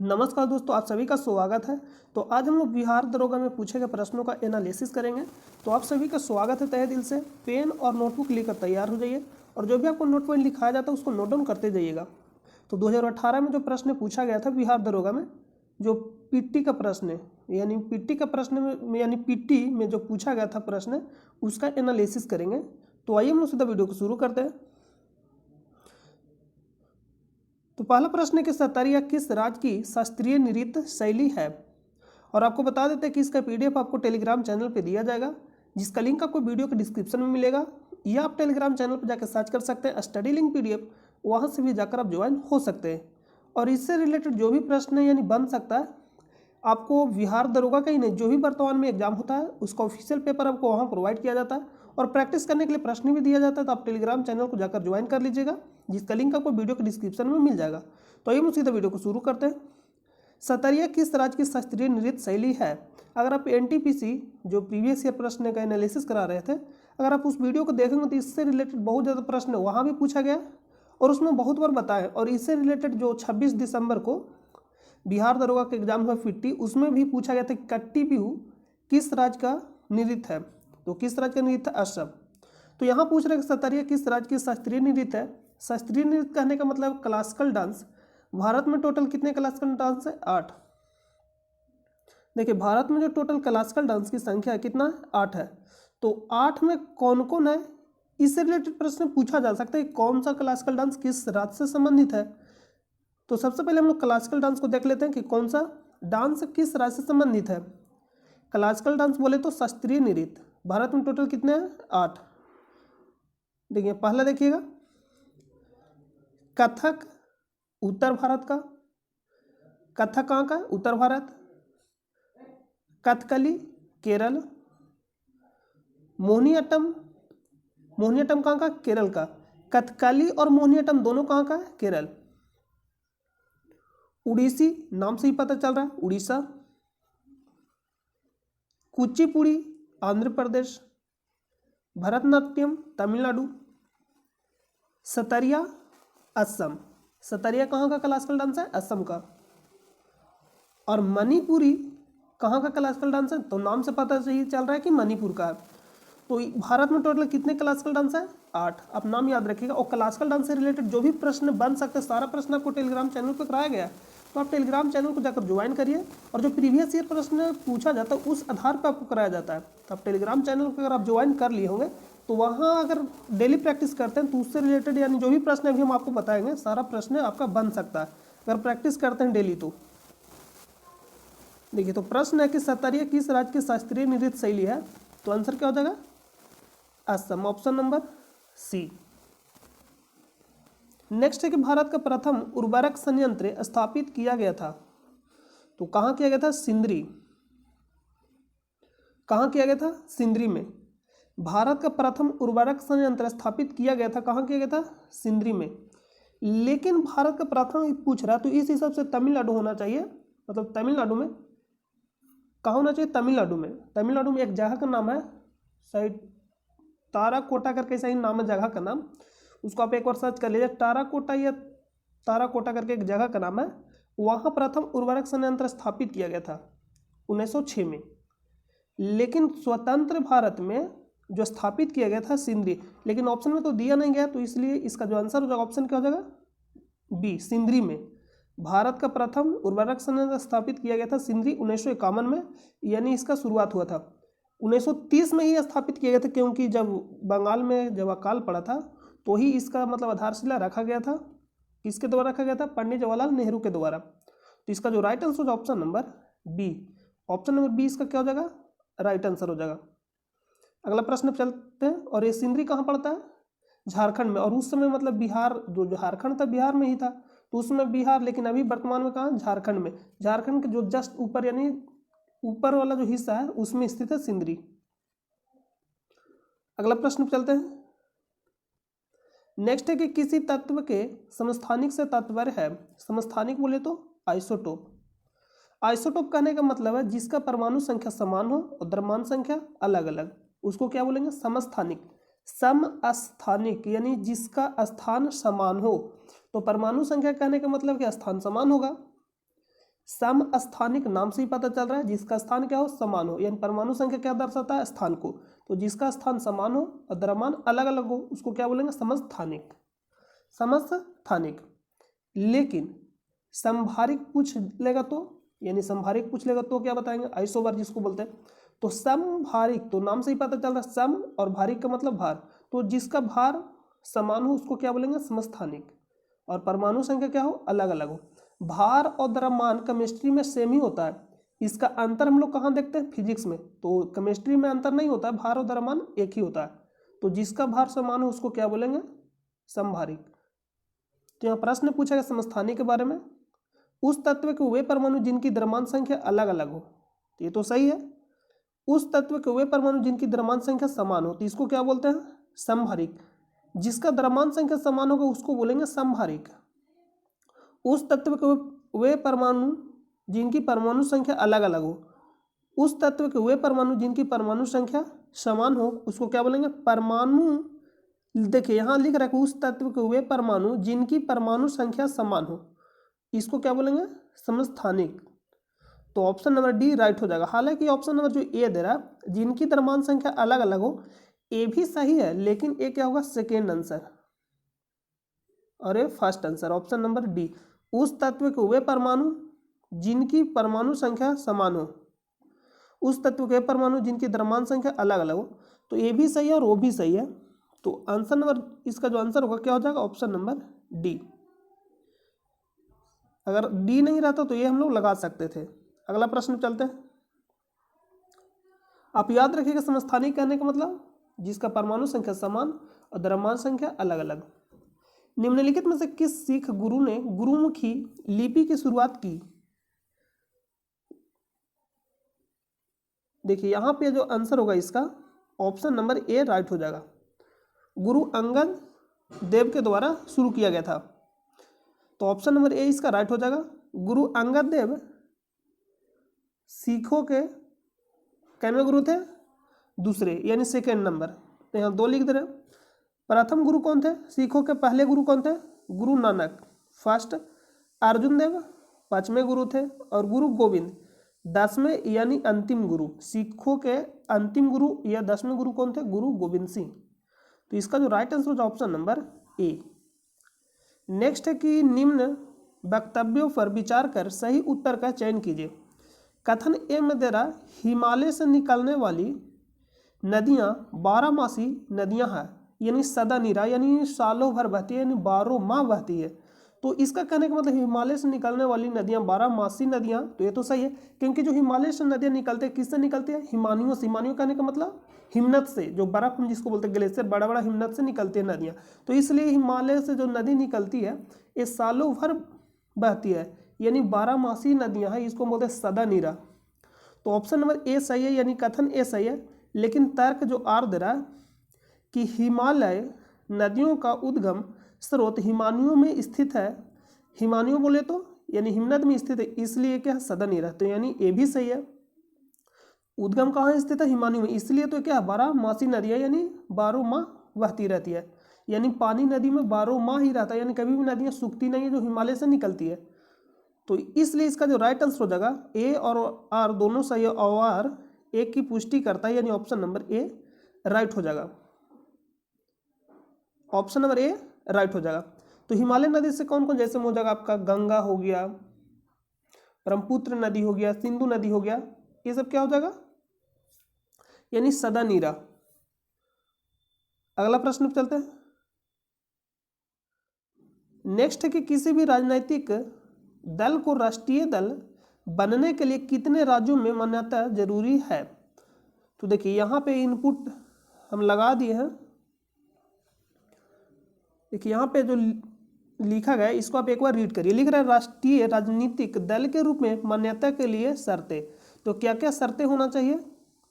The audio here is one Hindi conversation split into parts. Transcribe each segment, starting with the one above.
नमस्कार दोस्तों, आप सभी का स्वागत है। तो आज हम लोग बिहार दरोगा में पूछे गए प्रश्नों का एनालिसिस करेंगे। तो आप सभी का स्वागत है तहे दिल से। पेन और नोटबुक लेकर तैयार हो जाइए और जो भी आपको नोट पॉइंट लिखाया जाता है उसको नोट डाउन करते जाइएगा। तो 2018 में जो प्रश्न पूछा गया था बिहार दरोगा में, जो पीटी का प्रश्न है, यानी पीटी का प्रश्न में यानी पीटी में जो पूछा गया था प्रश्न, उसका एनालिसिस करेंगे। तो आइए हम लोग सीधा वीडियो को शुरू करते हैं। तो पहला प्रश्न है कि सतरिया किस राज्य की शास्त्रीय नृत्य शैली है। और आपको बता देते हैं कि इसका पीडीएफ आपको टेलीग्राम चैनल पे दिया जाएगा, जिसका लिंक आपको वीडियो के डिस्क्रिप्शन में मिलेगा, या आप टेलीग्राम चैनल पर जाकर सर्च कर सकते हैं स्टडी लिंक पीडीएफ, वहाँ से भी जाकर आप ज्वाइन हो सकते हैं। और इससे रिलेटेड जो भी प्रश्न है यानी बन सकता है, आपको बिहार दरोगा का ही नहीं, जो भी वर्तमान में एग्जाम होता है उसका ऑफिशियल पेपर आपको वहाँ प्रोवाइड किया जाता है और प्रैक्टिस करने के लिए प्रश्न भी दिया जाता है। तो आप टेलीग्राम चैनल को जाकर ज्वाइन कर लीजिएगा, जिसका लिंक आपको वीडियो के डिस्क्रिप्शन में मिल जाएगा। तो आइए हम सीधा वीडियो को शुरू करते हैं। सतरिया किस राज्य की शास्त्रीय नृत्य शैली है। अगर आप एनटीपीसी जो प्रीवियस ईयर प्रश्न का एनालिसिस करा रहे थे, अगर आप उस वीडियो को देखेंगे तो इससे रिलेटेड बहुत ज़्यादा प्रश्न वहाँ भी पूछा गया और उसमें बहुत बार बताया। और इससे रिलेटेड जो 26 दिसंबर को बिहार दरोगा का एग्जाम हुआ फिट्टी, उसमें भी पूछा गया था कि कट्टी बिहू किस राज्य का नृत्य है। तो किस राज्य का नृत्य है? असम। तो यहाँ पूछ रहे हैं कि सतरिया किस राज्य की शास्त्रीय नृत्य है। शास्त्रीय नृत्य कहने का मतलब क्लासिकल डांस। भारत में टोटल कितने क्लासिकल डांस है? 8। देखिए, भारत में जो टोटल क्लासिकल डांस की संख्या है कितना है? 8 है। तो 8 में कौन कौन है, इससे रिलेटेड प्रश्न पूछा जा सकता है। कौन सा क्लासिकल डांस किस राज्य से संबंधित है। तो सबसे पहले हम लोग क्लासिकल डांस को देख लेते हैं कि कौन सा डांस किस राज्य से संबंधित है। क्लासिकल डांस बोले तो शास्त्रीय नृत्य। भारत में टोटल कितने हैं? 8। देखिए, पहला देखिएगा कथक, उत्तर भारत का। कथक कहाँ का? उत्तर भारत। कथकली, केरल। मोहिनीअट्टम, मोहिनीअट्टम कहाँ का? केरल का। कथकली और मोहिनीअट्टम दोनों कहाँ का है? केरल। उड़ीसी, नाम से ही पता चल रहा है, उड़ीसा। कुचिपुड़ी, आंध्र प्रदेश। भरतनाट्यम, तमिलनाडु। सतरिया, असम। सतरिया कहाँ का क्लासिकल डांस है? असम का। और मणिपुरी कहाँ का क्लासिकल डांस है? तो नाम से पता ही चल रहा है कि मणिपुर का है। तो भारत में टोटल कितने क्लासिकल डांस है? 8। आप नाम याद रखिएगा। और क्लासिकल डांस से रिलेटेड जो भी प्रश्न बन सकते हैं, सारा प्रश्न आपको टेलीग्राम चैनल पर कराया गया है। तो आप टेलीग्राम चैनल को जाकर ज्वाइन करिए और जो प्रीवियस ईयर प्रश्न पूछा जाता है उस आधार पर आपको कराया जाता है। तो आप टेलीग्राम चैनल को अगर आप ज्वाइन कर लिए होंगे तो वहाँ अगर डेली प्रैक्टिस करते हैं तो उससे रिलेटेड यानी जो भी प्रश्न अभी हम आपको बताएंगे, सारा प्रश्न आपका बन सकता है अगर प्रैक्टिस करते हैं डेली। तो देखिए, तो प्रश्न है कि सतरिया किस राज्य की शास्त्रीय नृत्य शैली है। तो आंसर क्या हो जाएगा? Assam, option number C. Next है कि भारत का प्रथम उर्वरक संयंत्र स्थापित किया गया था। तो कहाँ किया गया था? सिंदरी। कहाँ किया गया था? सिंदरी में। भारत का प्रथम उर्वरक संयंत्र स्थापित किया गया था, कहाँ किया गया था? सिंदरी में। लेकिन भारत का प्रथम पूछ रहा, तो इस हिसाब से तमिलनाडु होना चाहिए। मतलब तमिलनाडु में कहाँ होना चाहिए? तमिलनाडु में। तमिलनाडु में एक जगह का नाम है शायद ताराकोटा करके, सही नाम है जगह का नाम, उसको आप एक बार सर्च कर लीजिए। ताराकोटा या ताराकोटा करके एक जगह का नाम है। वहाँ प्रथम उर्वरक संयंत्र स्थापित किया गया था 1906 में। लेकिन स्वतंत्र भारत में जो स्थापित किया गया था सिंदरी, लेकिन ऑप्शन में तो दिया नहीं गया, तो इसलिए इसका जो आंसर हो जाएगा ऑप्शन क्या हो जाएगा? बी, सिंदरी में। भारत का प्रथम उर्वरक संयंत्र स्थापित किया गया था सिंदरी 1951 में, यानी इसका शुरुआत हुआ था। 1930 में ही स्थापित किया गया था, क्योंकि जब बंगाल में जब अकाल पड़ा था तो ही इसका मतलब आधारशिला रखा गया था। किसके द्वारा रखा गया था? पंडित जवाहरलाल नेहरू के द्वारा। तो इसका जो राइट आंसर होगा option number B. Option number B इसका क्या हो जाएगा? राइट आंसर हो जाएगा। अगला प्रश्न चलते हैं। और ये सिंदरी कहाँ पड़ता है? झारखंड में। और उस समय मतलब बिहार, जो झारखंड था बिहार में ही था, तो उसमें बिहार, लेकिन अभी वर्तमान में कहाँ? झारखंड में। झारखंड के जो जस्ट ऊपर यानी ऊपर वाला जो हिस्सा है उसमें स्थित है सिंदरी। अगला प्रश्न चलते हैं। नेक्स्ट है कि किसी तत्व के समस्थानिक से तात्पर्य है। समस्थानिक बोले तो आइसोटोप। आइसोटोप कहने का मतलब है जिसका परमाणु संख्या समान हो और द्रव्यमान संख्या अलग अलग, उसको क्या बोलेंगे? समस्थानिक। समस्थानिक यानी जिसका स्थान समान हो। तो परमाणु संख्या कहने का मतलब कि स्थान समान होगा। समस्थानिक नाम से ही पता चल रहा है, जिसका स्थान क्या हो, समान हो, यानी परमाणु संख्या क्या दर्शाता है, स्थान को। तो जिसका स्थान समान हो और द्रव्यमान अलग अलग हो उसको क्या बोलेंगे, समस्थानिक। समस्थानिक। लेकिन संभारिक पूछ लेगा तो, यानी संभारिक पूछ लेगा तो क्या बताएंगे, आइसोबार जिसको बोलते हैं। तो समभारिक, तो नाम से ही पता चल रहा है सम और भारिक का मतलब भार, तो जिसका भार समान हो उसको क्या बोलेंगे, समस्थानिक। और परमाणु संख्या क्या हो, अलग अलग हो। भार और द्रव्यमान केमिस्ट्री में सेम ही होता है, इसका अंतर हम लोग कहाँ देखते हैं, फिजिक्स में। तो केमिस्ट्री में अंतर नहीं होता है, भार और द्रव्यमान एक ही होता है। तो जिसका भार समान हो उसको क्या बोलेंगे, समभारिक। तो यहाँ प्रश्न पूछा गया समस्थानिक के बारे में, उस तत्व के वे परमाणु जिनकी द्रव्यमान संख्या अलग अलग हो, तो ये तो सही है। उस तत्व के वे परमाणु जिनकी द्रव्यमान संख्या समान हो तो इसको क्या बोलते हैं, समभारिक। जिसका द्रव्यमान संख्या समान होगा उसको बोलेंगे समभारिक। उस तत्व के वे परमाणु जिनकी परमाणु संख्या अलग अलग हो, उस तत्व के वे परमाणु जिनकी परमाणु संख्या समान हो उसको क्या बोलेंगे, परमाणु। देखिए यहाँ लिख रहा है कि उस तत्व के वे परमाणु जिनकी परमाणु संख्या समान हो, इसको क्या बोलेंगे, समस्थानिक। तो ऑप्शन नंबर डी राइट हो जाएगा। हालांकि ऑप्शन नंबर जो ए दे रहा है जिनकी द्रव्यमान संख्या अलग अलग हो, ए भी सही है, लेकिन ए क्या होगा, सेकेंड आंसर और ये first answer, option number D. उस तत्व के वे परमाणु जिनकी परमाणु संख्या समान हो, उस तत्व के परमाणु जिनकी द्रव्यमान संख्या अलग अलग हो, तो ये भी सही है और वो भी सही है। तो आंसर नंबर, इसका जो आंसर होगा क्या हो जाएगा, ऑप्शन नंबर डी। अगर डी नहीं रहता तो ये हम लोग लगा सकते थे। अगला प्रश्न चलते हैं। आप याद रखिएगा समस्थानिक कहने का मतलब जिसका परमाणु संख्या समान और द्रव्यमान संख्या अलग अलग। निम्नलिखित में से किस सिख गुरु ने गुरुमुखी लिपि की शुरुआत की। देखिए यहाँ पे जो आंसर होगा इसका ऑप्शन नंबर ए राइट हो जाएगा। गुरु अंगद देव के द्वारा शुरू किया गया था, तो ऑप्शन नंबर ए इसका राइट हो जाएगा। गुरु अंगद देव सिखों के कैनवे गुरु थे, दूसरे यानी सेकेंड नंबर। तो यहाँ दो लिख दे रहे। प्रथम गुरु कौन थे, सिखों के पहले गुरु कौन थे, गुरु नानक फर्स्ट। अर्जुन देव पांचवें गुरु थे और गुरु गोविंद 10वें यानी अंतिम गुरु। सिखों के अंतिम गुरु या 10वें गुरु कौन थे, गुरु गोविंद सिंह। तो इसका जो राइट आंसर होगा ऑप्शन नंबर ए। नेक्स्ट है कि निम्न वक्तव्यों पर विचार कर सही उत्तर का चयन कीजिए। कथन ए में दे रहा हिमालय से निकलने वाली नदियां 12मासी नदियां हैं, यानी सदा नीरा, यानी सालों भर बहती है, यानी 12 माह बहती है। तो इसका कहने का मतलब हिमालय से निकलने वाली नदियां 12मासी नदियां, तो ये तो सही है, क्योंकि जो हिमालय से नदियां निकलते हैं किससे निकलती है, हिमानियों से। हिमानियों कहने का मतलब हिमनद से, जो बर्फ हम जिसको बोलते हैं ग्लेशियर, बड़ा बड़ा हिमनद से निकलती है नदियां। तो इसलिए हिमालय से जो नदी निकलती है ये सालों भर बहती है, यानी 12मासी नदियां हैं, इसको बोलते हैं सदा नीरा। तो ऑप्शन नंबर ए सही है, यानी कथन ए सही है। लेकिन तर्क जो आर दे रहा है कि हिमालय नदियों का उद्गम स्रोत हिमानियों में स्थित है, हिमानियों बोले तो यानी हिमनद में स्थित है, इसलिए क्या सदा नीरा। तो यानी ए भी सही है। उद्गम कहाँ स्थित है, हिमानियों में, इसलिए तो क्या 12मासी नदियाँ यानी 12 माह बहती रहती है, यानी पानी नदी में 12 माह ही रहता है, यानी कभी भी नदियाँ सूखती नहीं है जो हिमालय से निकलती है। तो इसलिए इसका जो राइट आंसर हो जाएगा ए और आर दोनों सही है, और आर एक की पुष्टि करता है, यानी ऑप्शन नंबर ए राइट हो जाएगा। ऑप्शन नंबर ए राइट हो जाएगा। तो हिमालय नदी से कौन कौन, जैसे हो जाएगा आपका गंगा हो गया, ब्रह्मपुत्र नदी हो गया, सिंधु नदी हो गया, ये सब क्या हो जाएगा, यानी सदा नीरा। अगला प्रश्न पे चलते हैं। नेक्स्ट है कि किसी भी राजनीतिक दल को राष्ट्रीय दल बनने के लिए कितने राज्यों में मान्यता जरूरी है। तो देखिए यहाँ पे इनपुट हम लगा दिए हैं। देखिए यहाँ पे जो लिखा गया है इसको आप एक बार रीड करिए। लिख रहा है राष्ट्रीय राजनीतिक दल के रूप में मान्यता के लिए शर्तें। तो क्या क्या शर्तें होना चाहिए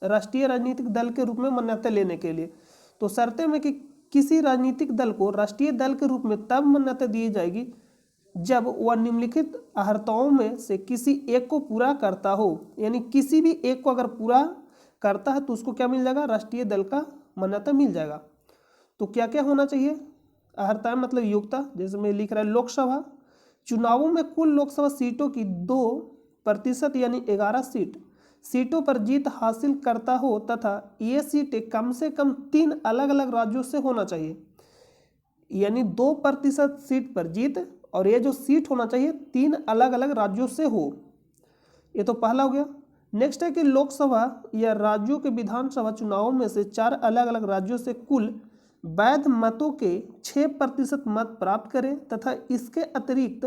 राष्ट्रीय राजनीतिक दल के रूप में मान्यता लेने के लिए। तो शर्तें में कि किसी राजनीतिक दल को राष्ट्रीय दल के रूप में तब मान्यता दी जाएगी जब वह निम्नलिखित अर्हताओं में से किसी एक को पूरा करता हो, यानी किसी भी एक को अगर पूरा करता है तो उसको क्या मिल जाएगा, राष्ट्रीय दल का मान्यता मिल जाएगा। तो क्या क्या होना चाहिए, अर्हता मतलब योग्यता, जैसे मैं लिख रहा है लोकसभा चुनावों में कुल लोकसभा सीटों की 2 प्रतिशत यानी 11 सीटों पर जीत हासिल करता हो तथा ये सीटें कम से कम 3 अलग अलग राज्यों से होना चाहिए, यानी 2% सीट पर जीत और ये जो सीट होना चाहिए 3 अलग अलग राज्यों से हो। ये तो पहला हो गया। नेक्स्ट है कि लोकसभा या राज्यों के विधानसभा चुनावों में से 4 अलग अलग राज्यों से कुल वैध मतों के 6% मत प्राप्त करें तथा इसके अतिरिक्त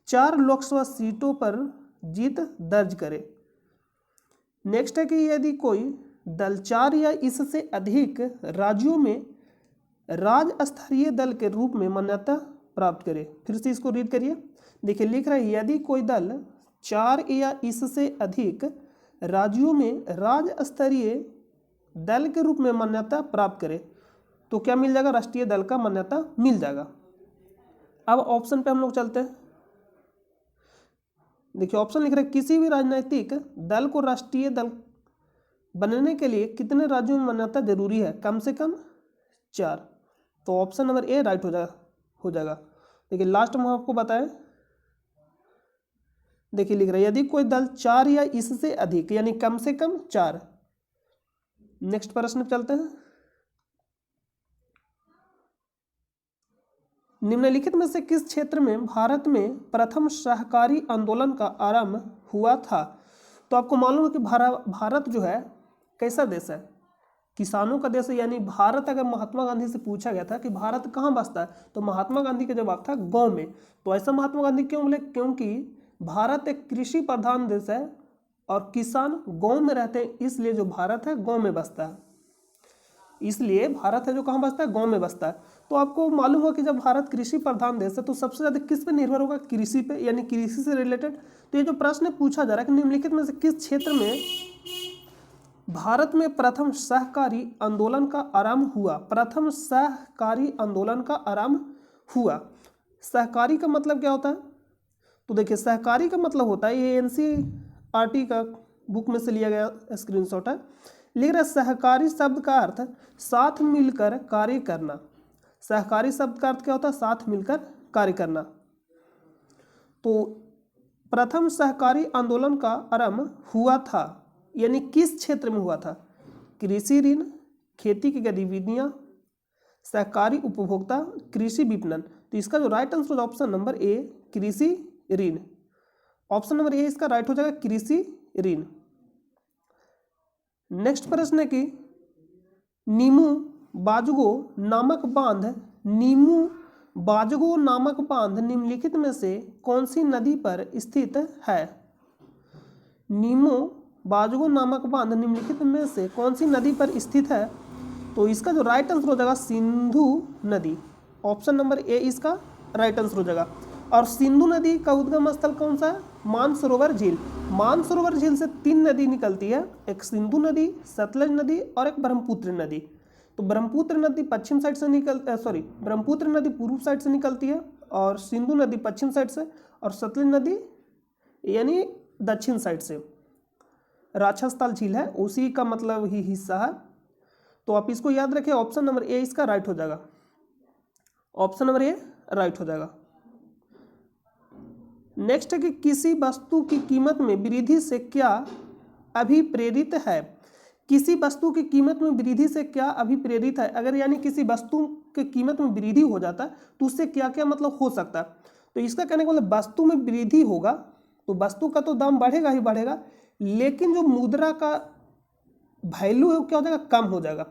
4 लोकसभा सीटों पर जीत दर्ज करे। नेक्स्ट है कि यदि कोई दल 4 या इससे अधिक राज्यों में राज्य स्तरीय दल के रूप में मान्यता प्राप्त करे। फिर से इसको रीड करिए। देखिए लिख रहा है यदि कोई दल 4 या इससे अधिक राज्यों में राज्य स्तरीय दल के रूप में मान्यता प्राप्त करे तो क्या मिल जाएगा, राष्ट्रीय दल का मान्यता मिल जाएगा। अब ऑप्शन पे हम लोग चलते हैं। देखिए ऑप्शन लिख रहे हैं किसी भी राजनीतिक दल को राष्ट्रीय दल बनने के लिए कितने राज्यों में मान्यता जरूरी है, कम से कम 4। तो ऑप्शन नंबर ए राइट हो जाएगा। देखिए लास्ट में आपको बताएं, देखिए लिख रहा है यदि कोई दल 4 या इससे अधिक यानी कम से कम 4। नेक्स्ट प्रश्न चलते हैं। निम्नलिखित में से किस क्षेत्र में भारत में प्रथम सहकारी आंदोलन का आरंभ हुआ था। तो आपको मालूम है कि भारत जो है कैसा देश है, किसानों का देश है। यानी भारत, अगर महात्मा गांधी से पूछा गया था कि भारत कहाँ बसता है तो महात्मा गांधी का जवाब था गांव में। तो ऐसा महात्मा गांधी क्यों बोले, क्योंकि भारत एक कृषि प्रधान देश है और किसान गांव में रहते हैं, इसलिए जो भारत है गांव में बसता है। इसलिए भारत है जो कहाँ बसता है, गांव में बसता है। तो आपको मालूम होगा कि जब भारत कृषि प्रधान देश है तो सबसे ज्यादा किस पे निर्भर होगा, कृषि पे, यानी कृषि से रिलेटेड। तो ये जो प्रश्न पूछा जा रहा है कि निम्नलिखित में से किस क्षेत्र में भारत में प्रथम सहकारी आंदोलन का आरंभ हुआ, प्रथम सहकारी आंदोलन का आरंभ हुआ। सहकारी का मतलब क्या होता है, तो देखिए सहकारी का मतलब होता है, ये NCERT का बुक में से लिया गया स्क्रीनशॉट है। लिख रहा है सहकारी शब्द का अर्थ साथ मिलकर कार्य करना। सहकारी शब्द का अर्थ क्या होता है, साथ मिलकर कार्य करना। तो प्रथम सहकारी आंदोलन का आरंभ हुआ था, यानी किस क्षेत्र में हुआ था, कृषि ऋण, खेती की गतिविधियां, सहकारी उपभोक्ता, कृषि विपणन। तो इसका जो right answer option number A कृषि ऋण। ऑप्शन नंबर ए इसका राइट हो जाएगा, कृषि ऋण। नेक्स्ट प्रश्न है कि नीमू बाजगो नामक बांध निम्नलिखित में से कौन सी नदी पर स्थित है। नीमू बाजगो नामक बांध निम्नलिखित में से कौन सी नदी पर स्थित है। तो इसका जो राइट आंसर हो जाएगा सिंधु नदी। ऑप्शन नंबर ए इसका राइट आंसर हो जाएगा। और सिंधु नदी का उद्गम स्थल कौन सा है, मानसरोवर झील। मानसरोवर झील से 3 नदी निकलती है, एक सिंधु नदी, सतलज नदी और एक ब्रह्मपुत्र नदी। तो ब्रह्मपुत्र नदी पश्चिम साइड से ब्रह्मपुत्र नदी पूर्व साइड से निकलती है और सिंधु नदी पश्चिम साइड से और सतलज नदी यानी दक्षिण साइड से। राक्षसताल झील है उसी का मतलब ही हिस्सा है। तो आप इसको याद रखें, ऑप्शन नंबर ए इसका राइट हो जाएगा। ऑप्शन नंबर ए राइट हो जाएगा। नेक्स्ट है कि किसी वस्तु की कीमत में वृद्धि से क्या अभिप्रेरित है। किसी वस्तु की कीमत में वृद्धि से क्या अभिप्रेरित है। अगर यानी किसी वस्तु की कीमत में वृद्धि हो जाता है तो उससे क्या क्या मतलब हो सकता है। तो इसका कहने का मतलब वस्तु में वृद्धि होगा तो वस्तु का तो दाम बढ़ेगा ही बढ़ेगा, लेकिन जो मुद्रा का वैल्यू है वो क्या हो जाएगा, कम हो जाएगा।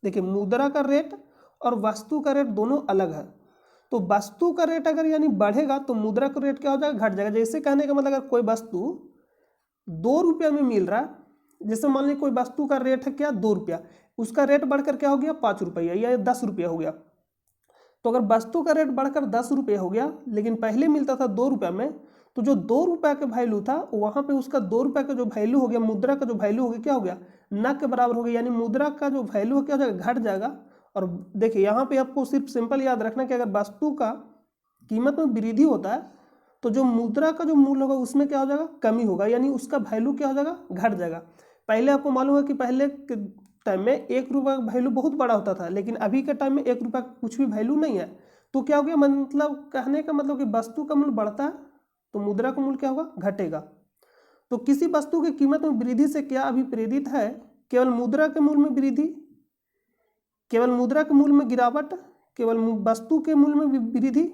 देखिए मुद्रा का रेट और वस्तु का रेट दोनों अलग है। तो वस्तु का रेट अगर यानी बढ़ेगा तो मुद्रा का रेट क्या हो जाएगा, घट जाएगा। जैसे कहने का मतलब अगर कोई वस्तु 2 रुपये में मिल रहा है, जैसे मान लीजिए कोई वस्तु का रेट है क्या 2 रुपया, उसका रेट बढ़कर क्या हो गया 5 रुपया या 10 रुपया हो गया। तो अगर वस्तु का रेट बढ़कर 10 रुपये हो गया लेकिन पहले मिलता था 2 रुपये में, तो जो 2 रुपये का वैल्यू था वहाँ पे उसका 2 रुपये का जो वैल्यू हो गया, मुद्रा का जो वैल्यू हो गया क्या हो गया, न के बराबर हो गया। यानी मुद्रा का जो वैल्यू है क्या हो जाएगा, घट जाएगा। और देखिए यहाँ पे आपको सिर्फ सिंपल याद रखना कि अगर वस्तु का कीमत में वृद्धि होता है तो जो मुद्रा का जो मूल्य होगा उसमें क्या हो जाएगा, कमी होगा, यानी उसका वैल्यू क्या हो जाएगा, घट जाएगा। पहले आपको मालूम है कि पहले के टाइम में 1 रुपये का वैल्यू बहुत बड़ा होता था, लेकिन अभी के टाइम में 1 रुपये का कुछ भी वैल्यू नहीं है। तो क्या हो गया, मतलब कहने का मतलब कि वस्तु का मूल्य बढ़ता है तो मुद्रा का मूल्य क्या होगा, घटेगा। तो किसी वस्तु की कीमत में वृद्धि से क्या अभिप्रेरित है? केवल मुद्रा के मूल्य में वृद्धि, केवल मुद्रा के मूल्य में गिरावट, केवल वस्तु के मूल्य में वृद्धि,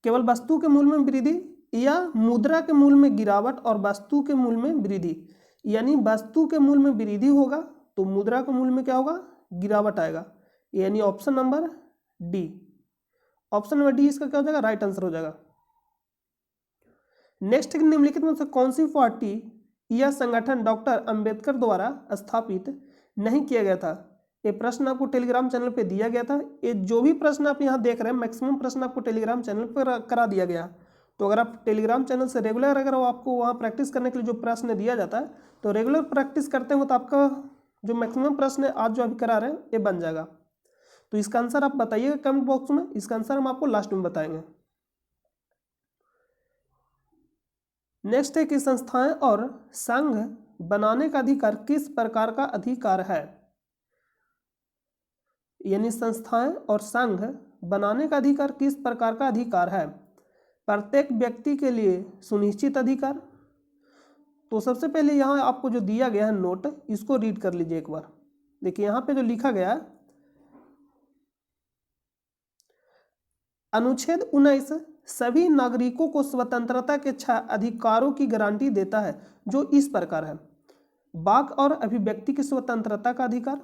केवल वस्तु के मूल्य में वृद्धि, या मुद्रा के मूल्य में गिरावट और वस्तु के मूल्य में वृद्धि। यानी वस्तु के मूल्य में वृद्धि होगा तो मुद्रा के मूल्य में क्या होगा? गिरावट आएगा। यानी option number D, option number D इसका क्या हो जाएगा? राइट आंसर हो जाएगा। नेक्स्ट, निम्नलिखित में से कौन सी पार्टी या संगठन डॉक्टर अंबेडकर द्वारा स्थापित नहीं किया गया था? ये प्रश्न आपको टेलीग्राम चैनल पे दिया गया था। ये जो भी प्रश्न आप यहाँ देख रहे हैं मैक्सिमम प्रश्न आपको टेलीग्राम चैनल पर करा दिया गया। तो अगर आप टेलीग्राम चैनल से रेगुलर अगर आपको वहाँ प्रैक्टिस करने के लिए जो प्रश्न दिया जाता है तो रेगुलर प्रैक्टिस करते हो तो आपका जो मैक्सिमम प्रश्न है आज जो अभी करा रहे हैं ये बन जाएगा। तो इसका आंसर आप बताइएगा कमेंट बॉक्स में, इसका आंसर हम आपको लास्ट में बताएंगे। नेक्स्ट है कि संस्थाएं और संघ बनाने का अधिकार किस प्रकार का अधिकार है? यानी संस्थाएं और संघ बनाने का अधिकार किस प्रकार का अधिकार है? प्रत्येक व्यक्ति के लिए सुनिश्चित अधिकार। तो सबसे पहले यहाँ आपको जो दिया गया है नोट, इसको रीड कर लीजिए एक बार। देखिए यहाँ पे जो लिखा गया है, अनुच्छेद 19 सभी नागरिकों को स्वतंत्रता के 6 अधिकारों की गारंटी देता है जो इस प्रकार है। वाक और अभिव्यक्ति की स्वतंत्रता का अधिकार,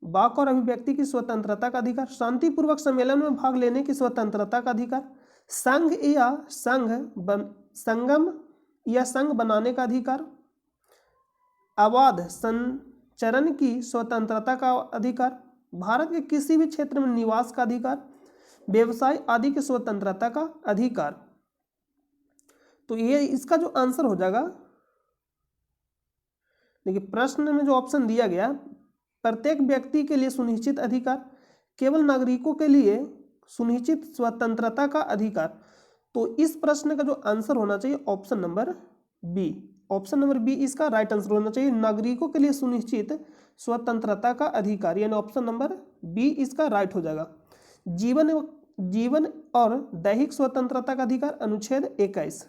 वाक और अभिव्यक्ति की स्वतंत्रता का अधिकार, शांतिपूर्वक सम्मेलन में भाग लेने की स्वतंत्रता का अधिकार, संघ या संगम या संघ बनाने का अधिकार, अबाध संचरण की स्वतंत्रता का अधिकार, भारत के किसी भी क्षेत्र में निवास का अधिकार, व्यवसाय आदि की स्वतंत्रता का अधिकार। तो ये इसका जो आंसर हो जाएगा, देखिए प्रश्न में जो ऑप्शन दिया गया, प्रत्येक व्यक्ति के लिए सुनिश्चित अधिकार, केवल नागरिकों के लिए सुनिश्चित स्वतंत्रता का अधिकार। तो इस प्रश्न का जो आंसर होना चाहिए option number B, option number B इसका राइट आंसर होना चाहिए, नागरिकों के लिए सुनिश्चित स्वतंत्रता का अधिकार, यानी ऑप्शन नंबर बी इसका राइट हो जाएगा। जीवन और दैहिक स्वतंत्रता का अधिकार, अनुच्छेद 21,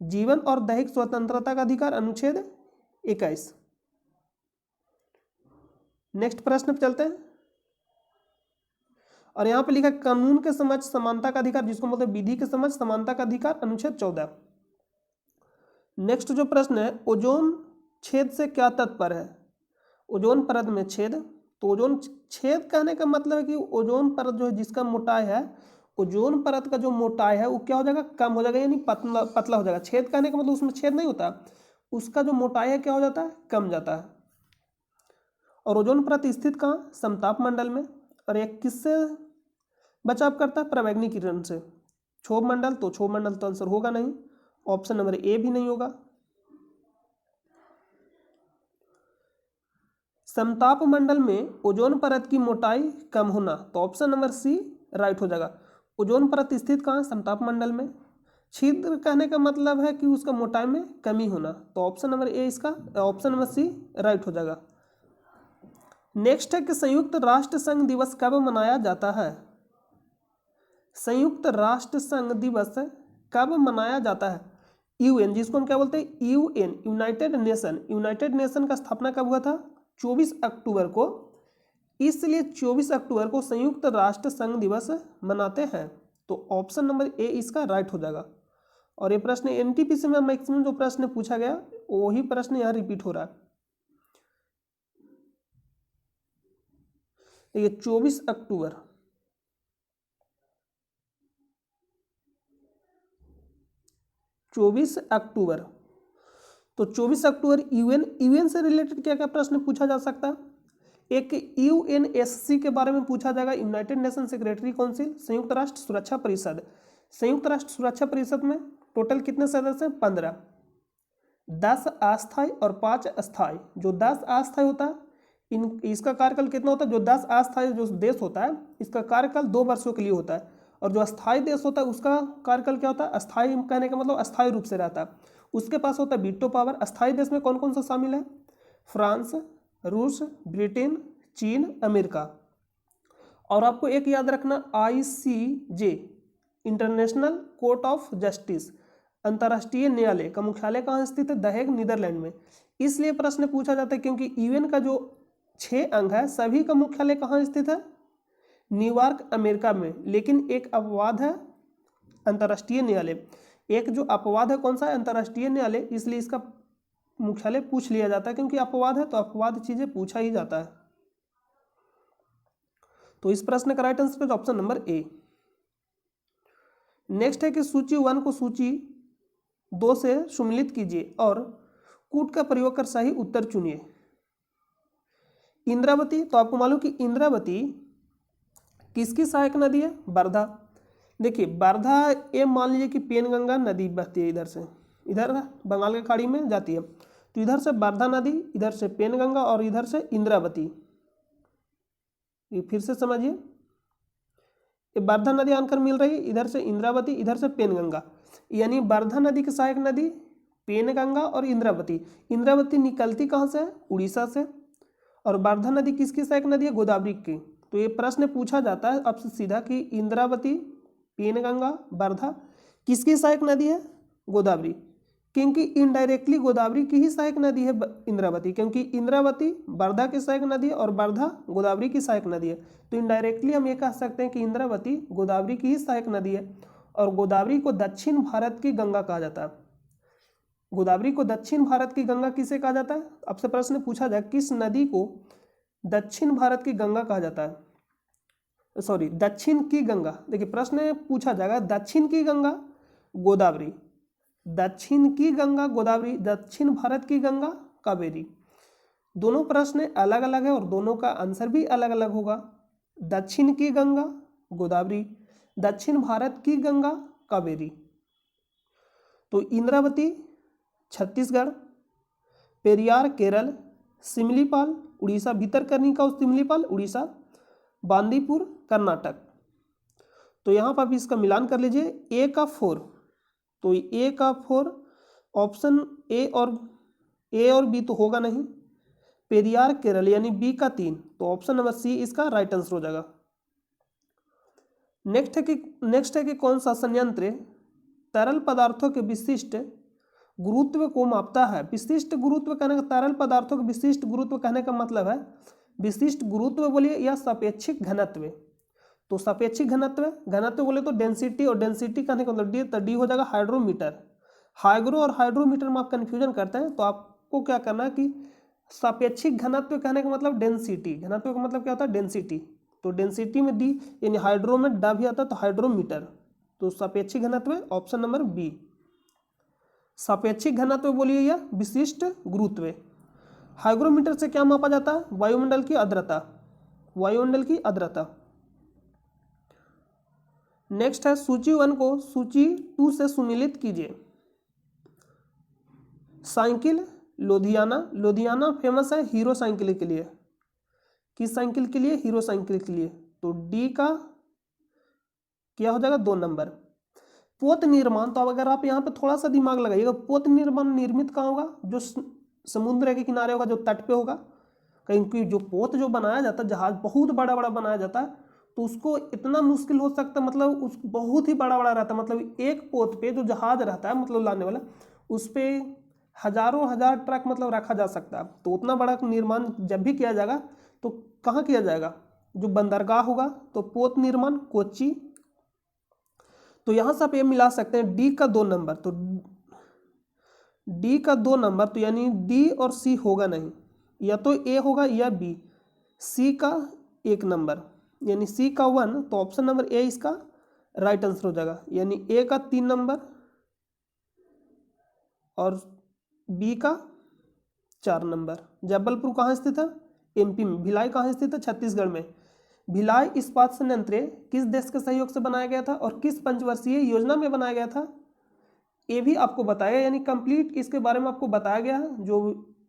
जीवन और दैहिक स्वतंत्रता का अधिकार, अनुच्छेद 21। नेक्स्ट प्रश्न पे चलते हैं, और यहां पे लिखा है कानून के समझ समानता का अधिकार, जिसको मतलब विधि के समझ समानता का अधिकार, अनुच्छेद 14। नेक्स्ट जो प्रश्न है, ओजोन छेद से क्या तात्पर्य है? ओजोन परत में छेद। तो ओजोन छेद कहने का मतलब है कि ओजोन परत जो है जिसका मोटाई है, ओजोन परत का जो मोटाई है वो क्या हो जाएगा? कम हो जाएगा, यानी पतला हो जाएगा। छेद कहने का मतलब उसमें छेद नहीं होता, उसका जो मोटाई है क्या हो जाता है? कम जाता है। और ओजोन परत स्थित कहाँ? समताप मंडल में। और एक किससे बचाव करता है? पराबैंगनी किरण से। क्षोभ मंडल, तो क्षोभ मंडल तो आंसर होगा नहीं, ऑप्शन नंबर ए भी नहीं होगा। समताप मंडल में ओजोन परत की मोटाई कम होना, तो ऑप्शन नंबर सी राइट हो जाएगा। ओजोन परत स्थित कहाँ? समताप मंडल में। छिद्र कहने का मतलब है कि उसका मोटाई में कमी होना, तो ऑप्शन नंबर ए इसका, ऑप्शन नंबर सी राइट हो जाएगा। नेक्स्ट है कि संयुक्त राष्ट्र संघ दिवस कब मनाया जाता है? संयुक्त राष्ट्र संघ दिवस कब मनाया जाता है? यूएन, जिसको हम क्या बोलते हैं? UN, United nation. United nation का स्थापना कब हुआ था? 24 अक्टूबर को, इसलिए 24 अक्टूबर को संयुक्त राष्ट्र संघ दिवस मनाते हैं। तो ऑप्शन नंबर ए इसका राइट हो जाएगा। और ये प्रश्न एनटीपीसी में मैक्सिमम जो प्रश्न पूछा गया वही प्रश्न यहाँ रिपीट हो रहा है। ये 24 अक्टूबर, तो 24 अक्टूबर यूएन से रिलेटेड क्या क्या प्रश्न पूछा जा सकता है? एक यूएनएससी के बारे में पूछा जाएगा, यूनाइटेड नेशन सेक्रेटरी काउंसिल, संयुक्त राष्ट्र सुरक्षा परिषद। संयुक्त राष्ट्र सुरक्षा परिषद में टोटल कितने सदस्य हैं? 15, 10 अस्थायी और 5 अस्थायी। जो 10 अस्थायी होता है इसका कार्यकाल कितना होता है? जो 10 अस्थायी जो देश होता है इसका कार्यकाल 2 वर्षों के लिए होता है, और जो अस्थायी देश होता है उसका कार्यकाल क्या होता है? अस्थायी कहने का मतलब अस्थायी रूप से रहता है, उसके पास होता है वीटो पावर। अस्थायी देश में कौन कौन सा शामिल है? फ्रांस, रूस, ब्रिटेन, चीन, अमेरिका। और आपको एक याद रखना, ICJ, international court of justice, अंतर्राष्ट्रीय न्यायालय का मुख्यालय कहाँ स्थित है? द हेग, नीदरलैंड में। इसलिए प्रश्न पूछा जाता है क्योंकि यूएन का जो 6 अंग है सभी का मुख्यालय कहाँ स्थित है? न्यूयॉर्क, अमेरिका में। लेकिन एक अपवाद है अंतर्राष्ट्रीय न्यायालय, एक जो अपवाद है कौन सा है? अंतर्राष्ट्रीय न्यायालय। इसलिए इसका मुख्यालय पूछ लिया जाता है क्योंकि अपवाद है तो अपवाद चीजें पूछा ही जाता है। तो इस प्रश्न का right answer option number A. Next है कि सूची 1 को सूची 2 से सम्मिलित कीजिए और कूट का प्रयोग कर सही उत्तर चुनिए। इंद्रावती, तो आपको मालूम कि इंद्रावती किसकी सहायक नदी है? वर्धा। देखिए वर्धा, ये मान लीजिए कि पेनगंगा नदी बहती है इधर से, इधर बंगाल की खाड़ी में जाती है, तो इधर से वर्धा नदी, इधर से पेनगंगा और इधर से इंद्रावती। ये फिर से समझिए, ये वर्धा नदी आकर मिल रही है, इधर से इंद्रावती, इधर से पेनगंगा, यानी वर्धा नदी की सहायक नदी पेनगंगा और इंद्रावती। इंद्रावती निकलती कहाँ से है? उड़ीसा से। और वर्धा नदी किसकी सहायक नदी है? गोदावरी की। तो ये प्रश्न पूछा जाता है आपसे सीधा कि इंद्रावती, पेनगंगा, वर्धा किसकी सहायक नदी है? गोदावरी। क्योंकि इनडायरेक्टली गोदावरी की ही सहायक नदी है इंद्रावती, क्योंकि इंद्रावती वर्धा की सहायक नदी है और वर्धा गोदावरी की सहायक नदी है। तो इनडायरेक्टली हम ये कह सकते हैं कि इंद्रावती गोदावरी की ही सहायक नदी है। और गोदावरी को दक्षिण भारत की गंगा कहा जाता है। गोदावरी को दक्षिण भारत की गंगा किसे कहा जाता है? आपसे प्रश्न पूछा जाए किस नदी को दक्षिण भारत की गंगा कहा जाता है? सॉरी, दक्षिण की गंगा। देखिए प्रश्न पूछा जाएगा दक्षिण की गंगा गोदावरी, दक्षिण की गंगा गोदावरी, दक्षिण भारत की गंगा कावेरी। दोनों प्रश्न अलग अलग है और दोनों का आंसर भी अलग अलग होगा। दक्षिण की गंगा गोदावरी, दक्षिण भारत की गंगा कावेरी। तो इंद्रावती छत्तीसगढ़, पेरियार केरल, सिमलीपाल उड़ीसा, भितरकनिका और सिमलीपाल उड़ीसा, बांदीपुर कर्नाटक। तो यहाँ पर आप इसका मिलान कर लीजिए, ए का 4, तो ए का 4 ऑप्शन ए और बी तो होगा नहीं, पेरियार केरल यानी बी का 3, तो ऑप्शन नंबर सी इसका राइट आंसर हो जाएगा। नेक्स्ट है कि कौन सा संयंत्र तरल पदार्थों के विशिष्ट गुरुत्व को मापता है? विशिष्ट गुरुत्व कहने का, तरल पदार्थों के विशिष्ट गुरुत्व कहने का मतलब है विशिष्ट गुरुत्व बोलिए या सापेक्षिक घनत्व। तो सापेक्षिक घनत्व बोले तो डेंसिटी, और डेंसिटी कहने का मतलब डी, तो डी हो जाएगा हाइड्रोमीटर। हाइग्रो और हाइड्रोमीटर में आप कन्फ्यूजन करते हैं, तो आपको क्या करना है कि सापेक्षिक घनत्व कहने का मतलब डेंसिटी, घनत्व का मतलब क्या होता है? डेंसिटी। तो डेंसिटी में डी, यानी हाइड्रो में डा भी आता है, तो हाइड्रोमीटर। तो सापेक्षिक घनत्व ऑप्शन नंबर बी। सापेक्षिक घनत्व बोलिए या विशिष्ट गुरुत्व। हाइग्रोमीटर से क्या मापा जाता है? वायुमंडल की आर्द्रता, वायुमंडल की आर्द्रता। नेक्स्ट है सूची 1 को सूची 2 से सुमिलित कीजिए। साइकिल लुधियाना फेमस है हीरो साइकिल के लिए। किस साइकिल के लिए? हीरो साइकिल के लिए। तो डी का क्या हो जाएगा? 2 नंबर। पोत निर्माण, तो अब अगर आप यहाँ पे थोड़ा सा दिमाग लगाइएगा, पोत निर्माण निर्मित कहाँ होगा? जो समुद्र के किनारे होगा, जो तट पे होगा। क्योंकि जो पोत जो बनाया जाता है, जहाज बहुत बड़ा बड़ा बनाया जाता है, तो उसको इतना मुश्किल हो सकता है, मतलब उस बहुत ही बड़ा बड़ा रहता है, मतलब एक पोत पे जो जहाज रहता है मतलब लाने वाला, उस पर हजारों हजार ट्रक मतलब रखा जा सकता है। तो उतना बड़ा निर्माण जब भी किया जाएगा तो कहाँ किया जाएगा? जो बंदरगाह होगा। तो पोत निर्माण कोच्चि। तो यहाँ से आप ये मिला सकते हैं डी का 2 नंबर, तो डी का 2 नंबर, तो यानी डी और सी होगा नहीं, या तो ए होगा या बी। सी का 1 नंबर यानी सी का 1, तो ऑप्शन नंबर ए इसका राइट आंसर हो जाएगा। यानी ए का 3 नंबर और बी का 4 नंबर। जबलपुर कहाँ स्थित है? एमपी में। भिलाई कहाँ स्थित है? छत्तीसगढ़ में। भिलाई इस्पात संयंत्र किस देश के सहयोग से बनाया गया था और किस पंचवर्षीय योजना में बनाया गया था? ये भी आपको बताया, यानी कंप्लीट इसके बारे में आपको बताया गया है। जो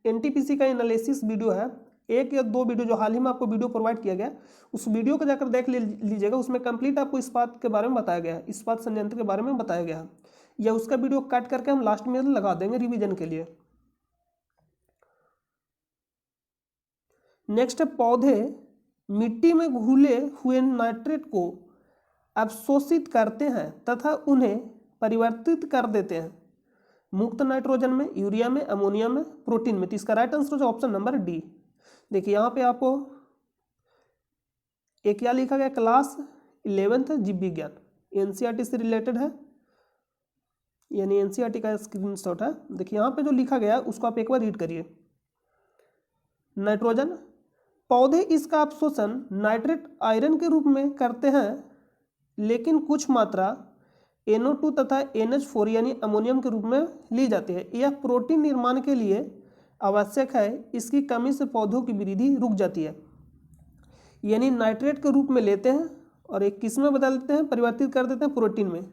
एनटीपीसी का एनालिसिस वीडियो है, 1 या 2 वीडियो जो हाल ही में आपको वीडियो प्रोवाइड किया गया, उस वीडियो को जाकर देख लीजिएगा। उसमें कंप्लीट आपको इस्पात के बारे में बताया गया है, इस्पात संयंत्र के बारे में बताया गया है। या उसका वीडियो कट करके हम लास्ट में लगा देंगे रिवीजन के लिए। नेक्स्ट है पौधे मिट्टी में घुले हुए नाइट्रेट को अवशोषित करते हैं तथा उन्हें परिवर्तित कर देते हैं। मुक्त नाइट्रोजन में, यूरिया में, अमोनिया में, प्रोटीन में। तो इसका राइट आंसर हो ऑप्शन नंबर डी। देखिए यहाँ पे आपको एक क्या लिखा गया, क्लास 11th जीव विज्ञान, एनसीईआरटी से रिलेटेड है, यानी एनसीईआरटी का स्क्रीनशॉट है। देखिए यहाँ पे जो लिखा गया उसको आप एक बार रीड करिए। नाइट्रोजन, पौधे इसका अवशोषण नाइट्रेट आयरन के रूप में करते हैं, लेकिन कुछ मात्रा NO2 तथा NH4 यानी अमोनियम के रूप में ली जाती है। यह प्रोटीन निर्माण के लिए आवश्यक है, इसकी कमी से पौधों की वृद्धि रुक जाती है। यानी नाइट्रेट के रूप में लेते हैं और एक किस में बदल देते हैं, परिवर्तित कर देते हैं प्रोटीन में,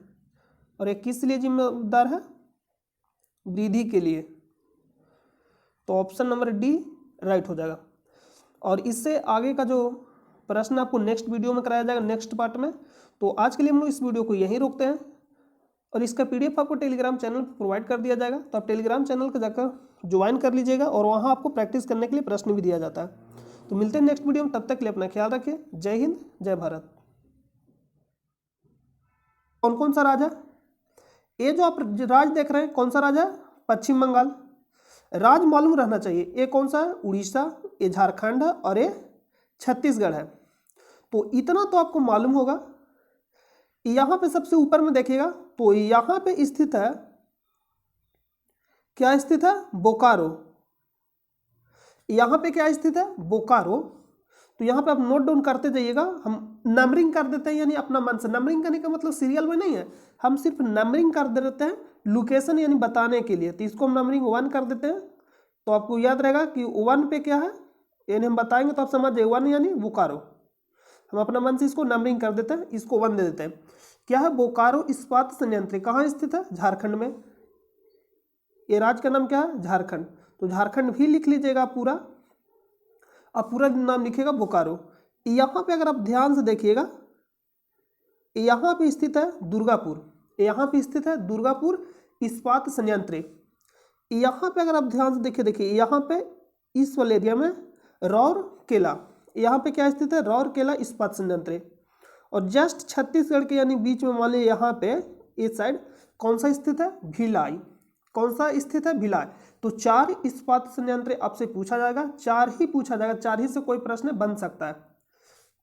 और एक किस लिए जिम्मेदार है, वृद्धि के लिए। तो ऑप्शन नंबर डी राइट हो जाएगा। और इससे आगे का जो प्रश्न आपको नेक्स्ट वीडियो में कराया जाएगा, नेक्स्ट पार्ट में। तो आज के लिए हम लोग इस वीडियो को यहीं रोकते हैं, और इसका PDF आपको टेलीग्राम चैनल पर प्रोवाइड कर दिया जाएगा। तो आप टेलीग्राम चैनल को जाकर ज्वाइन कर लीजिएगा, और वहाँ आपको प्रैक्टिस करने के लिए प्रश्न भी दिया जाता है। तो मिलते हैं नेक्स्ट वीडियो में, तब तक के लिए अपना ख्याल रखिए। जय हिंद, जय भारत। कौन कौन सा राज है? ये जो आप राज देख रहे हैं, कौन सा राज है? पश्चिम बंगाल। राज मालूम रहना चाहिए, ये कौन सा है? उड़ीसा, ये झारखंड है, और ये छत्तीसगढ़ है। तो इतना तो आपको मालूम होगा। यहाँ पे सबसे ऊपर में देखिएगा, तो यहाँ पे स्थित है, क्या स्थित है? बोकारो। यहाँ पे क्या स्थित है? बोकारो। तो यहाँ पे आप नोट डाउन करते जाइएगा। हम नंबरिंग कर देते हैं, यानी अपना मन से। नंबरिंग करने का मतलब सीरियल में नहीं है, हम सिर्फ नंबरिंग कर देते हैं लोकेशन यानी बताने के लिए। तो इसको हम नंबरिंग 1 कर देते हैं, तो आपको याद रहेगा कि 1 पे क्या है, यानी हम बताएंगे तो आप समझ जाइए 1 यानी बोकारो। हम अपना मन से इसको नंबरिंग कर देते हैं, इसको 1 दे देते हैं। क्या है? बोकारो इस्पात संयंत्र कहाँ स्थित है? झारखंड में। ये राज्य का नाम क्या है? झारखंड। तो झारखंड भी लिख लीजिएगा पूरा, अब पूरा नाम लिखिएगा बोकारो। यहाँ पे अगर आप ध्यान से देखिएगा, यहाँ पे स्थित है दुर्गापुर। यहाँ पे स्थित है दुर्गापुर इस्पात संयंत्र। यहाँ पे अगर आप ध्यान से देखिए, यहाँ पे इस वाले एरिया में रौरकेला, यहाँ पे क्या स्थित है? रौरकेला इस्पात संयंत्र। और जस्ट छत्तीसगढ़ के यानी बीच में मान लीजिए यहाँ पे इस साइड कौन सा स्थित है? भिलाई। कौन सा स्थित है? भिलाई। तो 4 इस्पात संयंत्र आपसे पूछा जाएगा, 4 ही पूछा जाएगा, 4 ही से कोई प्रश्न बन सकता है।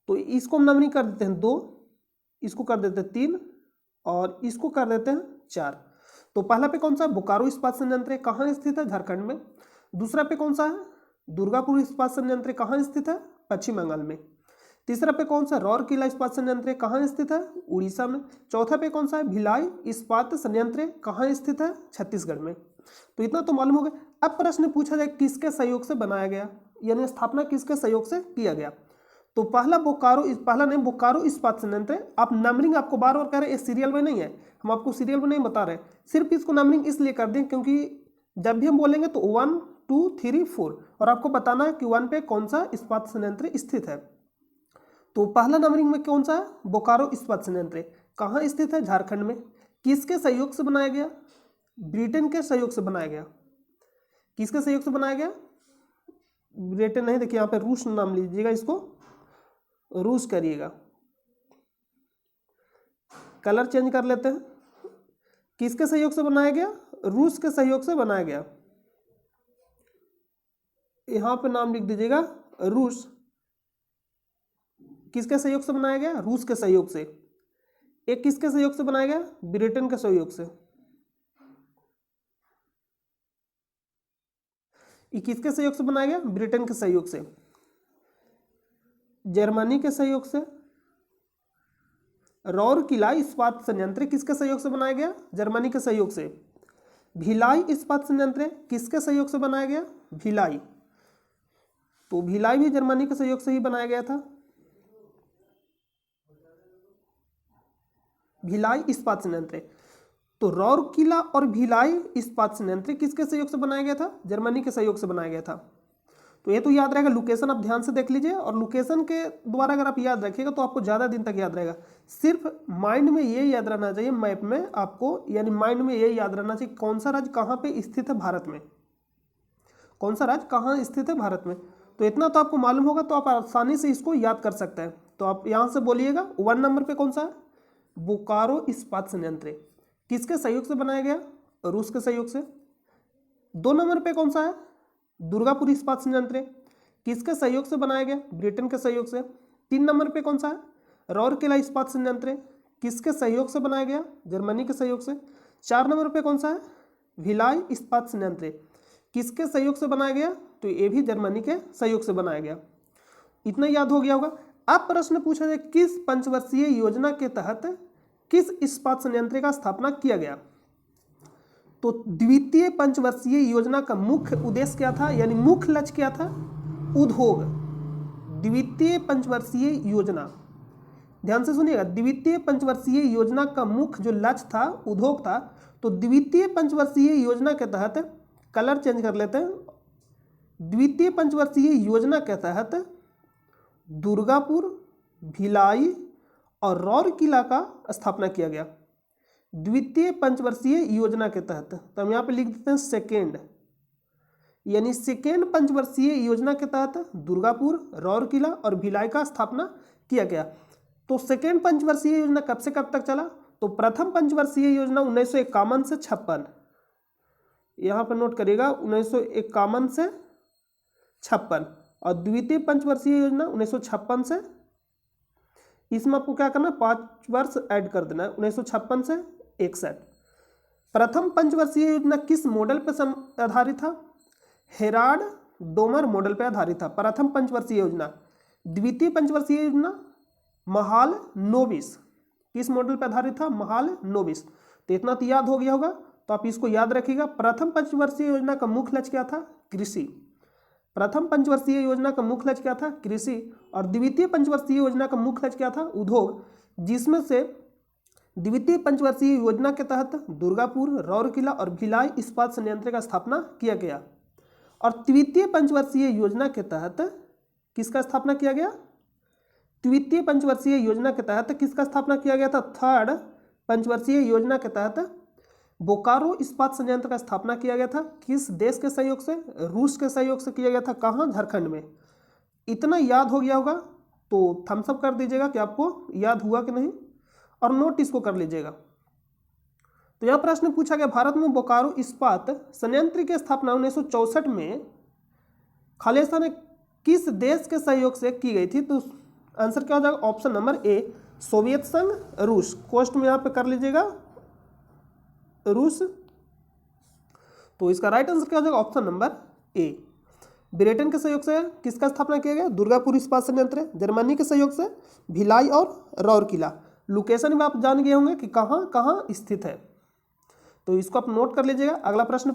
तो इसको हम नंबरिंग कर देते हैं 2, इसको कर देते हैं 3, और इसको कर देते हैं 4। तो पहला पे कौन सा? बोकारो इस्पात संयंत्र कहाँ स्थित है? झारखंड में। दूसरा पे कौन सा है? दुर्गापुर इस्पात संयंत्र कहाँ स्थित है? पश्चिम बंगाल में। तीसरा पे कौन सा? रौरकेला इस्पात संयंत्र कहाँ स्थित है? उड़ीसा में। चौथा पे कौन सा है? भिलाई इस्पात संयंत्र कहाँ स्थित है? छत्तीसगढ़ में। तो इतना तो मालूम हो गया। अब प्रश्न पूछा जाए किसके सहयोग से बनाया गया, यानी स्थापना किसके सहयोग से किया गया। तो पहला बोकारो इस्पात संयंत्र। आप नंबरिंग आपको बार बार कह रहे हैं, सीरियल में नहीं है, हम आपको सीरियल में नहीं बता रहे, सिर्फ इसको नंबरिंग इसलिए कर दें क्योंकि जब भी हम बोलेंगे तो 1 2 3 4, और आपको बताना है कि 1 पे कौन सा इस्पात संयंत्र स्थित है। तो पहला नंबरिंग में कौन सा है? बोकारो इस्पात संयंत्र कहाँ स्थित है? झारखंड में। किसके सहयोग से बनाया गया? ब्रिटेन के सहयोग से बनाया गया। किसके सहयोग से बनाया गया? ब्रिटेन नहीं, देखिए यहाँ पे रूस नाम लीजिएगा, इसको रूस करिएगा, कलर चेंज कर लेते हैं। किसके सहयोग से बनाया गया? रूस के सहयोग से बनाया गया। यहां पे नाम लिख दीजिएगा रूस। किसके सहयोग से बनाया गया? रूस के सहयोग से। एक किसके सहयोग से बनाया गया? ब्रिटेन के सहयोग से। ये किसके सहयोग से बनाया गया? ब्रिटेन के सहयोग से। जर्मनी के सहयोग से। रौरकेला इस्पात संयंत्र किसके सहयोग से बनाया गया? जर्मनी के सहयोग से। भिलाई इस्पात संयंत्र किसके सहयोग से बनाया गया? भिलाई। तो भिलाई भी जर्मनी के सहयोग से ही बनाया गया था। भिलाई इस्पात संयंत्र। तो रौरकेला और भिलाई इस्पात संयंत्र किसके सहयोग से बनाया गया था? जर्मनी के सहयोग से बनाया गया था। तो ये तो याद रहेगा। लोकेशन आप ध्यान से देख लीजिए, और लोकेशन के द्वारा अगर आप याद रखिएगा तो आपको ज़्यादा दिन तक याद रहेगा। सिर्फ माइंड में ये याद रहना चाहिए, मैप में आपको, यानी माइंड में ये याद रहना चाहिए कौन सा राज्य कहाँ पे स्थित है भारत में, कौन सा राज्य कहाँ स्थित है भारत में। तो इतना तो आपको मालूम होगा, तो आप आसानी से इसको याद कर सकते हैं। तो आप यहाँ से बोलिएगा 1 नंबर पे कौन सा है? बोकारो इस्पात संयंत्र किसके सहयोग से बनाया गया? रूस के सहयोग से। 2 नंबर पे कौन सा है? दुर्गापुर इस्पात संयंत्र किसके सहयोग से बनाया गया? ब्रिटेन के सहयोग से। 3 नंबर पे कौन सा है? राउरकेला इस्पात संयंत्र किसके सहयोग से बनाया गया? जर्मनी के सहयोग से। 4 नंबर पे कौन सा है? भिलाई इस्पात संयंत्र किसके सहयोग से बनाया गया? तो ये भी जर्मनी के सहयोग से बनाया गया। इतना याद हो गया होगा। अब प्रश्न पूछा जाए किस पंचवर्षीय योजना के तहत किस इस्पात संयंत्र का स्थापना किया गया? तो द्वितीय पंचवर्षीय योजना का मुख्य उद्देश्य क्या था, यानी मुख्य लक्ष्य क्या था? उद्योग। द्वितीय पंचवर्षीय योजना, ध्यान से सुनिएगा, द्वितीय पंचवर्षीय योजना का मुख्य जो लक्ष्य था उद्योग था। तो द्वितीय पंचवर्षीय योजना के तहत, कलर चेंज कर लेते हैं, द्वितीय पंचवर्षीय योजना के तहत दुर्गापुर, भिलाई और राउरकेला का स्थापना किया गया। द्वितीय पंचवर्षीय योजना के तहत, तो हम यहाँ पे लिख देते हैं सेकेंड, यानी सेकेंड पंचवर्षीय योजना के तहत दुर्गापुर, राउरकेला और भिलाई का स्थापना किया गया। तो सेकेंड पंचवर्षीय योजना कब से कब तक चला? तो प्रथम पंचवर्षीय योजना 1951 से 56, यहाँ पर नोट करिएगा 1951 से 56, और द्वितीय पंचवर्षीय योजना 1956 से, इसमें आपको क्या करना, 5 वर्ष ऐड कर देना है, 1956 से 61। प्रथम पंचवर्षीय योजना किस मॉडल पर आधारित था? हेराल्ड डोमर मॉडल पर आधारित था प्रथम पंचवर्षीय योजना। द्वितीय पंचवर्षीय योजना महाल नोबिस किस मॉडल पर आधारित था? महाल नोबिस। तो इतना तो याद हो गया होगा, तो आप इसको याद रखिएगा। प्रथम पंचवर्षीय योजना का मुख्य लक्ष्य क्या था? कृषि। प्रथम पंचवर्षीय योजना का मुख्य लक्ष्य क्या था? कृषि। और द्वितीय पंचवर्षीय योजना का मुख्य लक्ष्य क्या था? उद्योग, जिसमें से द्वितीय पंचवर्षीय योजना के तहत दुर्गापुर, राउरकेला और भिलाई इस्पात संयंत्र का स्थापना किया गया। और तृतीय पंचवर्षीय योजना के तहत किसका स्थापना किया गया? तृतीय पंचवर्षीय योजना के तहत किसका स्थापना किया गया था? थर्ड पंचवर्षीय योजना के तहत बोकारो इस्पात संयंत्र का स्थापना किया गया था। किस देश के सहयोग से? रूस के सहयोग से किया गया था। कहाँ? झारखंड में। इतना याद हो गया होगा तो थम्स अप कर दीजिएगा कि आपको याद हुआ कि नहीं, और नोट इसको कर लीजिएगा। तो यह प्रश्न पूछा गया, भारत में बोकारो इस्पात संयंत्र की स्थापना 1964 में खालिस्तान ने किस देश के सहयोग से की गई थी? तो आंसर क्या हो जाएगा? ऑप्शन नंबर ए, सोवियत संघ, रूस। कोष्ट में यहाँ पे कर लीजिएगा रूस। तो इसका राइट आंसर क्या हो जाएगा? Option number A. ब्रिटेन के सहयोग से किसका स्थापना किया गया? दुर्गापुर इस्पात संयंत्र। जर्मनी के सहयोग से भिलाई और राउरकेला। लोकेशन भी आप जान गए होंगे कि कहाँ कहाँ स्थित है, तो इसको आप नोट कर लीजिएगा। अगला प्रश्न